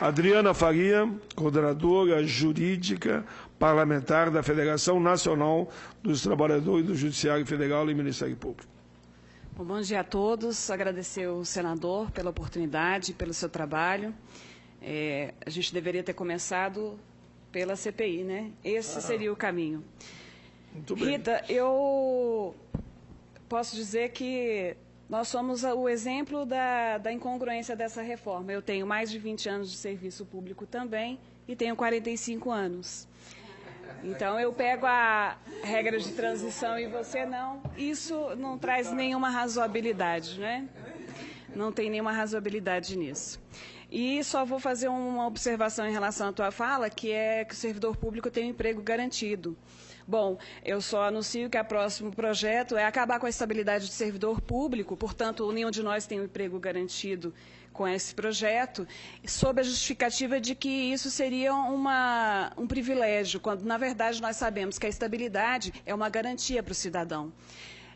Adriana Faria, coordenadora jurídica parlamentar da Federação Nacional dos Trabalhadores do Judiciário Federal e Ministério Público. Bom dia a todos. Agradecer ao senador pela oportunidade, pelo seu trabalho. A gente deveria ter começado pela CPI, né? Esse seria o caminho. Muito bem. Rita, eu posso dizer que nós somos o exemplo da incongruência dessa reforma. Eu tenho mais de 20 anos de serviço público também e tenho 45 anos. Então, eu pego a regra de transição e você não. Isso não traz nenhuma razoabilidade, né? Não tem nenhuma razoabilidade nisso. E só vou fazer uma observação em relação à tua fala, que é que o servidor público tem um emprego garantido. Bom, eu só anuncio que o próximo projeto é acabar com a estabilidade do servidor público, portanto, nenhum de nós tem um emprego garantido com esse projeto, sob a justificativa de que isso seria um privilégio, quando, na verdade, nós sabemos que a estabilidade é uma garantia para o cidadão.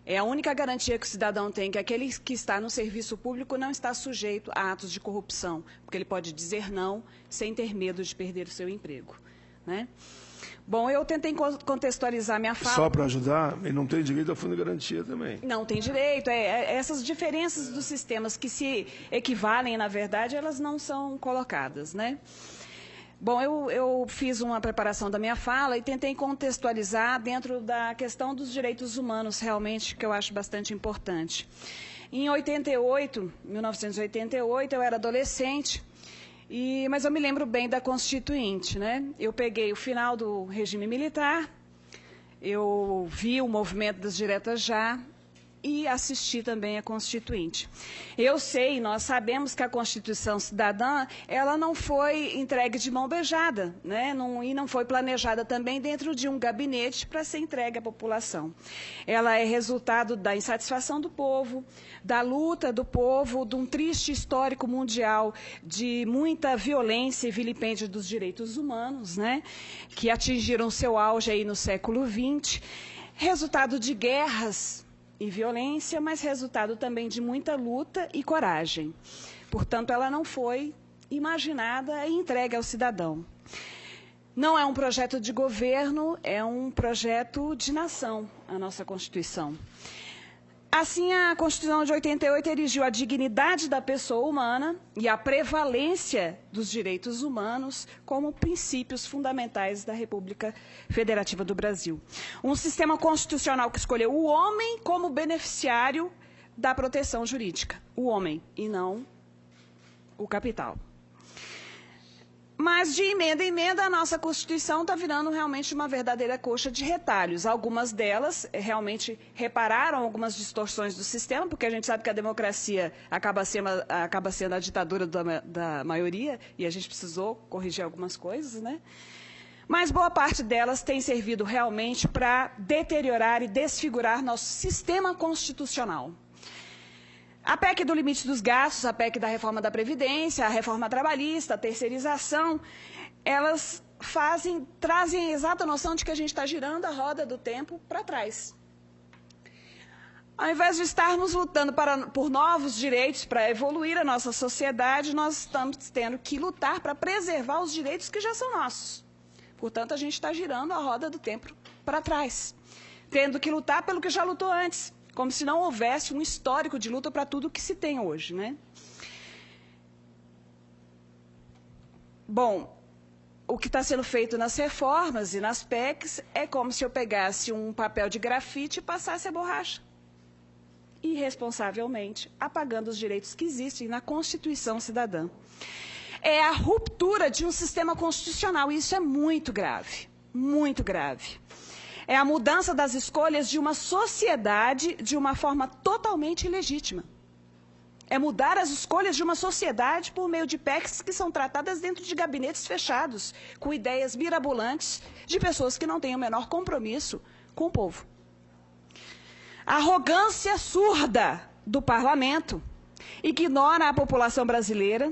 É a única garantia que o cidadão tem, que aquele que está no serviço público não está sujeito a atos de corrupção, porque ele pode dizer não sem ter medo de perder o seu emprego, né? Bom, eu tentei contextualizar minha fala. Só para ajudar, ele não tem direito a fundo de garantia também. Não tem direito. Essas diferenças dos sistemas que se equivalem, na verdade, elas não são colocadas, né? Bom, eu fiz uma preparação da minha fala e tentei contextualizar dentro da questão dos direitos humanos, realmente, que eu acho bastante importante. Em 1988, eu era adolescente. Mas eu me lembro bem da Constituinte, né? Eu peguei o final do regime militar, eu vi o movimento das diretas já e assisti também a Constituinte. Eu sei, nós sabemos que a Constituição Cidadã, ela não foi entregue de mão beijada, né? E não foi planejada também dentro de um gabinete para ser entregue à população. Ela é resultado da insatisfação do povo, da luta do povo, de um triste histórico mundial de muita violência e vilipêndio dos direitos humanos, né? Que atingiram seu auge aí no século XX, resultado de guerras e violência, mas resultado também de muita luta e coragem. Portanto, ela não foi imaginada e entregue ao cidadão. Não é um projeto de governo, é um projeto de nação, a nossa Constituição. Assim, a Constituição de 88 erigiu a dignidade da pessoa humana e a prevalência dos direitos humanos como princípios fundamentais da República Federativa do Brasil. Um sistema constitucional que escolheu o homem como beneficiário da proteção jurídica. O homem, e não o capital. Mas, de emenda em emenda, a nossa Constituição está virando realmente uma verdadeira coxa de retalhos. Algumas delas realmente repararam algumas distorções do sistema, porque a gente sabe que a democracia acaba sendo a ditadura da maioria, e a gente precisou corrigir algumas coisas, né? Mas boa parte delas tem servido realmente para deteriorar e desfigurar nosso sistema constitucional. A PEC do limite dos gastos, a PEC da reforma da Previdência, a reforma trabalhista, a terceirização, elas trazem a exata noção de que a gente está girando a roda do tempo para trás. Ao invés de estarmos lutando por novos direitos para evoluir a nossa sociedade, nós estamos tendo que lutar para preservar os direitos que já são nossos. Portanto, a gente está girando a roda do tempo para trás, tendo que lutar pelo que já lutou antes, como se não houvesse um histórico de luta para tudo que se tem hoje, né? Bom, o que está sendo feito nas reformas e nas PECs é como se eu pegasse um papel de grafite e passasse a borracha, irresponsavelmente, apagando os direitos que existem na Constituição Cidadã. É a ruptura de um sistema constitucional, e isso é muito grave, muito grave. É a mudança das escolhas de uma sociedade de uma forma totalmente ilegítima. É mudar as escolhas de uma sociedade por meio de PECs que são tratadas dentro de gabinetes fechados, com ideias mirabolantes de pessoas que não têm o menor compromisso com o povo. A arrogância surda do parlamento ignora a população brasileira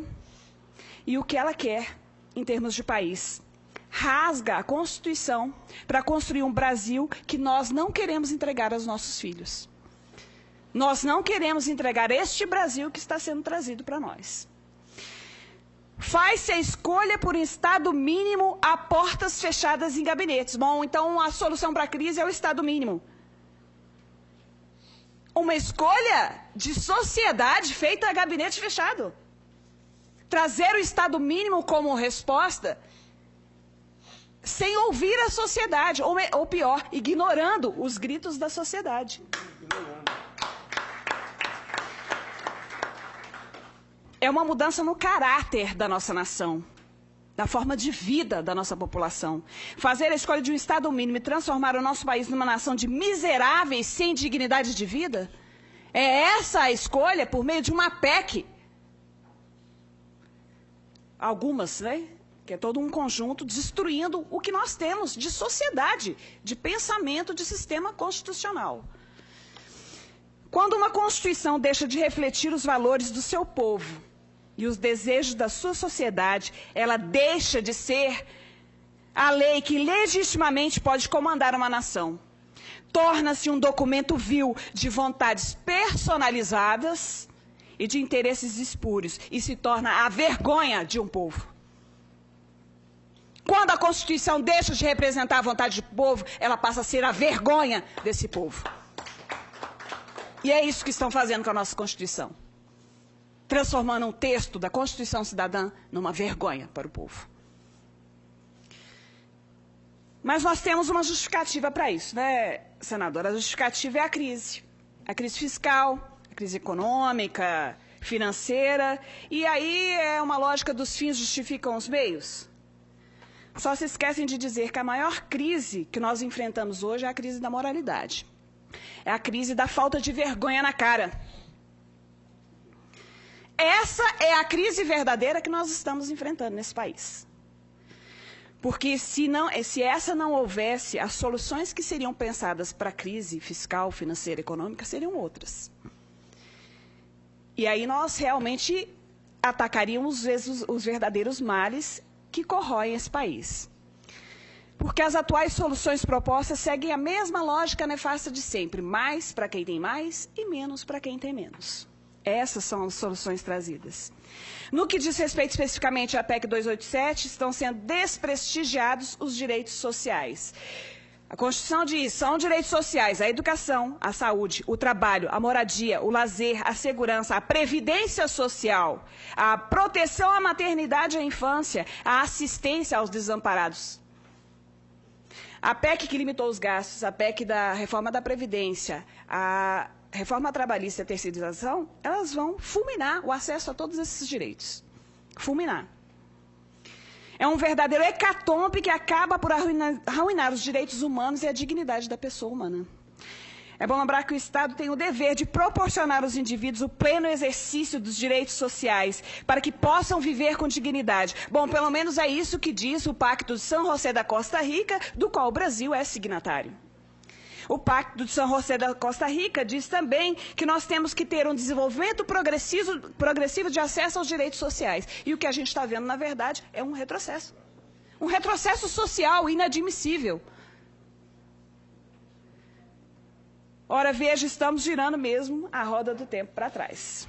e o que ela quer em termos de país. Rasga a Constituição para construir um Brasil que nós não queremos entregar aos nossos filhos. Nós não queremos entregar este Brasil que está sendo trazido para nós. Faz-se a escolha por um Estado mínimo a portas fechadas em gabinetes. Bom, então a solução para a crise é o Estado mínimo. Uma escolha de sociedade feita a gabinete fechado. Trazer o Estado mínimo como resposta sem ouvir a sociedade, ou pior, ignorando os gritos da sociedade. É uma mudança no caráter da nossa nação, da forma de vida da nossa população. Fazer a escolha de um Estado mínimo e transformar o nosso país numa nação de miseráveis sem dignidade de vida? É essa a escolha por meio de uma PEC. Algumas, né? Que é todo um conjunto destruindo o que nós temos de sociedade, de pensamento, de sistema constitucional. Quando uma Constituição deixa de refletir os valores do seu povo e os desejos da sua sociedade, ela deixa de ser a lei que legitimamente pode comandar uma nação. Torna-se um documento vil de vontades personalizadas e de interesses espúrios e se torna a vergonha de um povo. Quando a Constituição deixa de representar a vontade do povo, ela passa a ser a vergonha desse povo. E é isso que estão fazendo com a nossa Constituição. Transformando um texto da Constituição Cidadã numa vergonha para o povo. Mas nós temos uma justificativa para isso, né, senadora? A justificativa é a crise. A crise fiscal, a crise econômica, financeira. E aí é uma lógica dos fins justificam os meios. Só se esquecem de dizer que a maior crise que nós enfrentamos hoje é a crise da moralidade. É a crise da falta de vergonha na cara. Essa é a crise verdadeira que nós estamos enfrentando nesse país. Porque se essa não houvesse, as soluções que seriam pensadas para a crise fiscal, financeira e econômica seriam outras. E aí nós realmente atacaríamos os verdadeiros males que corroem esse país. Porque as atuais soluções propostas seguem a mesma lógica nefasta de sempre, mais para quem tem mais e menos para quem tem menos. Essas são as soluções trazidas. No que diz respeito especificamente à PEC 287, estão sendo desprestigiados os direitos sociais. A Constituição diz, são direitos sociais, a educação, a saúde, o trabalho, a moradia, o lazer, a segurança, a previdência social, a proteção à maternidade e à infância, a assistência aos desamparados. A PEC que limitou os gastos, a PEC da reforma da Previdência, a reforma trabalhista e a terceirização, elas vão fulminar o acesso a todos esses direitos. Fulminar. É um verdadeiro hecatombe que acaba por arruinar os direitos humanos e a dignidade da pessoa humana. É bom lembrar que o Estado tem o dever de proporcionar aos indivíduos o pleno exercício dos direitos sociais, para que possam viver com dignidade. Bom, pelo menos é isso que diz o Pacto de São José da Costa Rica, do qual o Brasil é signatário. O Pacto de São José da Costa Rica diz também que nós temos que ter um desenvolvimento progressivo de acesso aos direitos sociais. E o que a gente está vendo, na verdade, é um retrocesso. Um retrocesso social inadmissível. Ora, veja, estamos girando mesmo a roda do tempo para trás.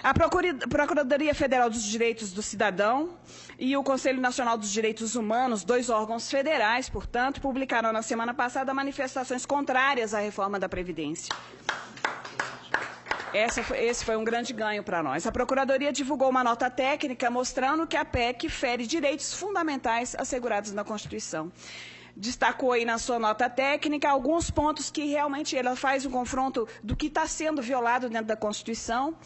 A Procuradoria Federal dos Direitos do Cidadão e o Conselho Nacional dos Direitos Humanos, 2 órgãos federais, portanto, publicaram na semana passada manifestações contrárias à reforma da Previdência. Esse foi um grande ganho para nós. A Procuradoria divulgou uma nota técnica mostrando que a PEC fere direitos fundamentais assegurados na Constituição. Destacou aí na sua nota técnica alguns pontos que realmente ela faz um confronto do que está sendo violado dentro da Constituição,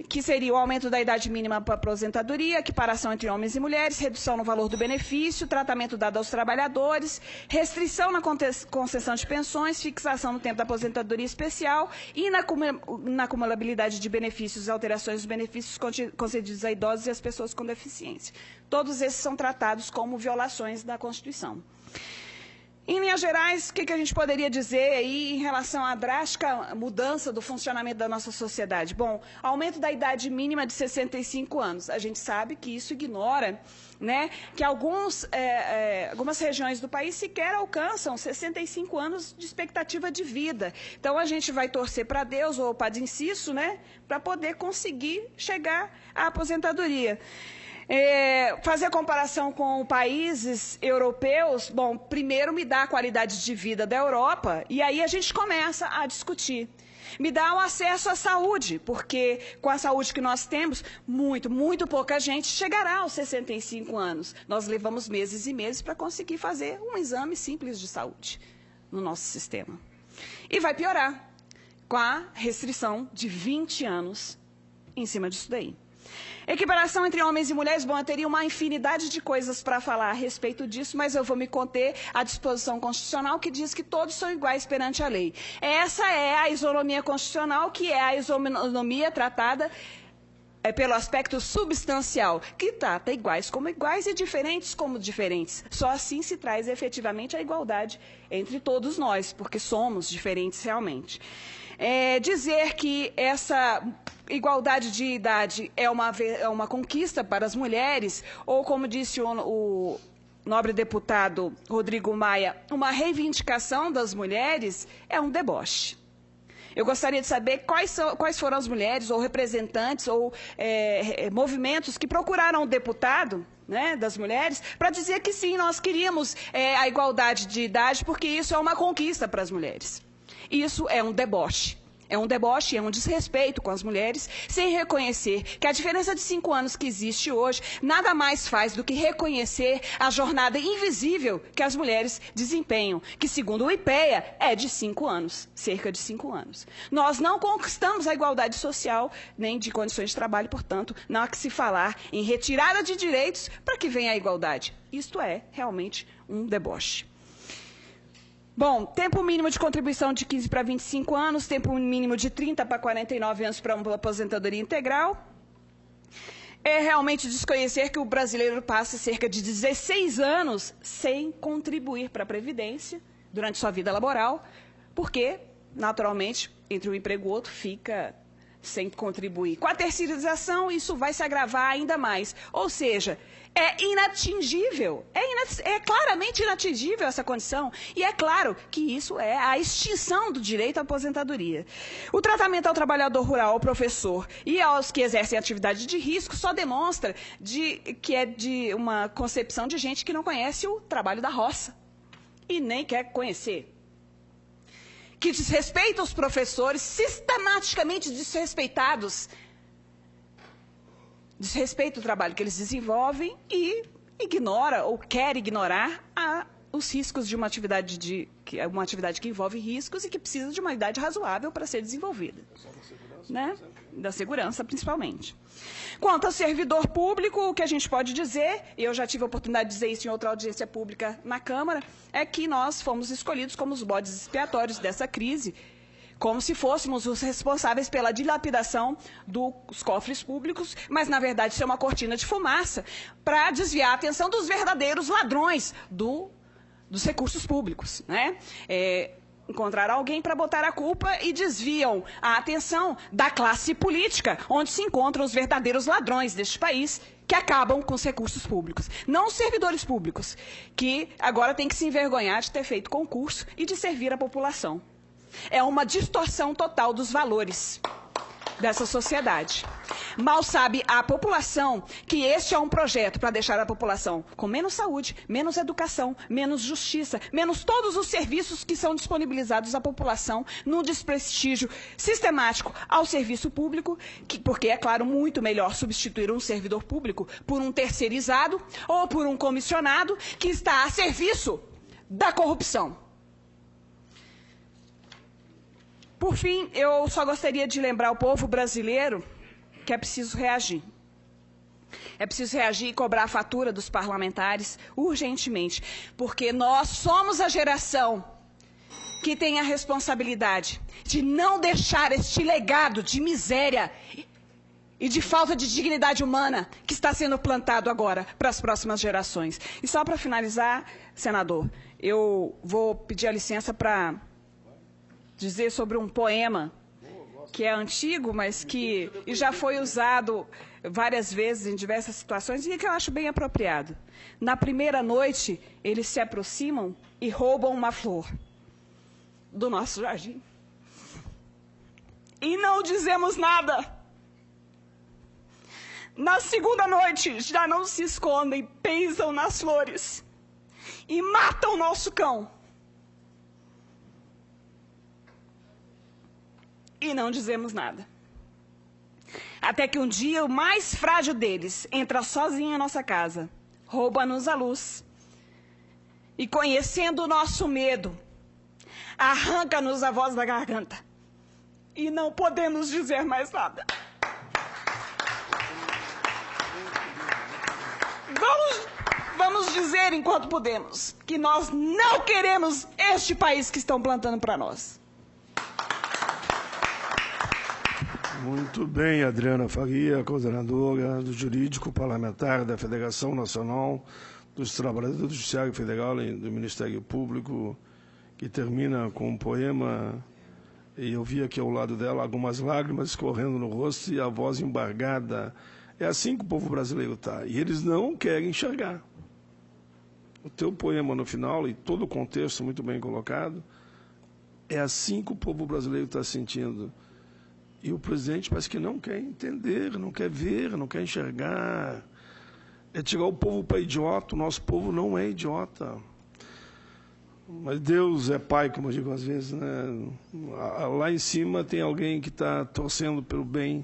que seria o aumento da idade mínima para aposentadoria, equiparação entre homens e mulheres, redução no valor do benefício, tratamento dado aos trabalhadores, restrição na concessão de pensões, fixação no tempo da aposentadoria especial e na acumulabilidade de benefícios e alterações dos benefícios concedidos a idosos e às pessoas com deficiência. Todos esses são tratados como violações da Constituição. Em linhas gerais, o que a gente poderia dizer aí em relação à drástica mudança do funcionamento da nossa sociedade? Bom, aumento da idade mínima de 65 anos. A gente sabe que isso ignora, né, que algumas regiões do país sequer alcançam 65 anos de expectativa de vida. Então, a gente vai torcer para Deus ou para Inciso, né, para poder conseguir chegar à aposentadoria. Fazer comparação com países europeus, bom, primeiro me dá a qualidade de vida da Europa, e aí a gente começa a discutir. Me dá o acesso à saúde, porque com a saúde que nós temos, muito pouca gente chegará aos 65 anos. Nós levamos meses e meses para conseguir fazer um exame simples de saúde no nosso sistema. E vai piorar com a restrição de 20 anos em cima disso daí. Equiparação entre homens e mulheres, bom, eu teria uma infinidade de coisas para falar a respeito disso, mas eu vou me conter à disposição constitucional que diz que todos são iguais perante a lei. Essa é a isonomia constitucional, que é a isonomia tratada pelo aspecto substancial, que trata iguais como iguais e diferentes como diferentes. Só assim se traz efetivamente a igualdade entre todos nós, porque somos diferentes realmente. Dizer que essa igualdade de idade é uma conquista para as mulheres, ou como disse o nobre deputado Rodrigo Maia, uma reivindicação das mulheres, é um deboche. Eu gostaria de saber quais foram as mulheres, ou representantes, ou movimentos que procuraram o deputado, né, das mulheres, para dizer que sim, nós queríamos a igualdade de idade, porque isso é uma conquista para as mulheres. Isso é um deboche. É um deboche, é um desrespeito com as mulheres, sem reconhecer que a diferença de 5 anos que existe hoje nada mais faz do que reconhecer a jornada invisível que as mulheres desempenham, que segundo o IPEA é de 5 anos, cerca de 5 anos. Nós não conquistamos a igualdade social, nem de condições de trabalho, portanto, não há que se falar em retirada de direitos para que venha a igualdade. Isto é realmente um deboche. Bom, tempo mínimo de contribuição de 15 para 25 anos, tempo mínimo de 30 para 49 anos para uma aposentadoria integral. É realmente desconhecer que o brasileiro passa cerca de 16 anos sem contribuir para a Previdência durante sua vida laboral, porque, naturalmente, entre um emprego e outro, fica sem contribuir. Com a terceirização, isso vai se agravar ainda mais. Ou seja, é inatingível, é claramente inatingível essa condição. E é claro que isso é a extinção do direito à aposentadoria. O tratamento ao trabalhador rural, ao professor e aos que exercem atividade de risco só demonstra que é de uma concepção de gente que não conhece o trabalho da roça e nem quer conhecer. Que desrespeita os professores, sistematicamente desrespeitados, desrespeita o trabalho que eles desenvolvem e ignora ou quer ignorar os riscos de uma atividade que envolve riscos e que precisa de uma idade razoável para ser desenvolvida. Né? Da segurança, principalmente. Quanto ao servidor público, o que a gente pode dizer, eu já tive a oportunidade de dizer isso em outra audiência pública na Câmara, é que nós fomos escolhidos como os bodes expiatórios dessa crise, como se fôssemos os responsáveis pela dilapidação dos cofres públicos, mas, na verdade, isso é uma cortina de fumaça para desviar a atenção dos verdadeiros ladrões dos recursos públicos, né? Encontrar alguém para botar a culpa e desviam a atenção da classe política, onde se encontram os verdadeiros ladrões deste país, que acabam com os recursos públicos. Não os servidores públicos, que agora têm que se envergonhar de ter feito concurso e de servir a população. É uma distorção total dos valores dessa sociedade. Mal sabe a população que este é um projeto para deixar a população com menos saúde, menos educação, menos justiça, menos todos os serviços que são disponibilizados à população num desprestígio sistemático ao serviço público, porque é claro muito melhor substituir um servidor público por um terceirizado ou por um comissionado que está a serviço da corrupção. Por fim, eu só gostaria de lembrar ao povo brasileiro que é preciso reagir. É preciso reagir e cobrar a fatura dos parlamentares urgentemente, porque nós somos a geração que tem a responsabilidade de não deixar este legado de miséria e de falta de dignidade humana que está sendo plantado agora para as próximas gerações. E só para finalizar, senador, eu vou pedir a licença para dizer sobre um poema que é antigo, mas que já foi usado várias vezes em diversas situações e que eu acho bem apropriado. Na primeira noite, eles se aproximam e roubam uma flor do nosso jardim. E não dizemos nada. Na segunda noite, já não se escondem, pisam nas flores e matam o nosso cão. E não dizemos nada. Até que um dia o mais frágil deles entra sozinho em nossa casa, rouba-nos a luz. E conhecendo o nosso medo, arranca-nos a voz da garganta. E não podemos dizer mais nada. Vamos dizer, enquanto podemos, que nós não queremos este país que estão plantando para nós. Muito bem, Adriana Faria, coordenadora do Jurídico Parlamentar da Federação Nacional dos Trabalhadores do Judiciário Federal e do Ministério Público, que termina com um poema, e eu vi aqui ao lado dela algumas lágrimas escorrendo no rosto e a voz embargada. É assim que o povo brasileiro está, e eles não querem enxergar. O teu poema no final, e todo o contexto muito bem colocado, é assim que o povo brasileiro está sentindo. E o presidente parece que não quer entender, não quer ver, não quer enxergar. É tirar o povo para idiota. O nosso povo não é idiota. Mas Deus é pai, como eu digo às vezes, né? Lá em cima tem alguém que está torcendo pelo bem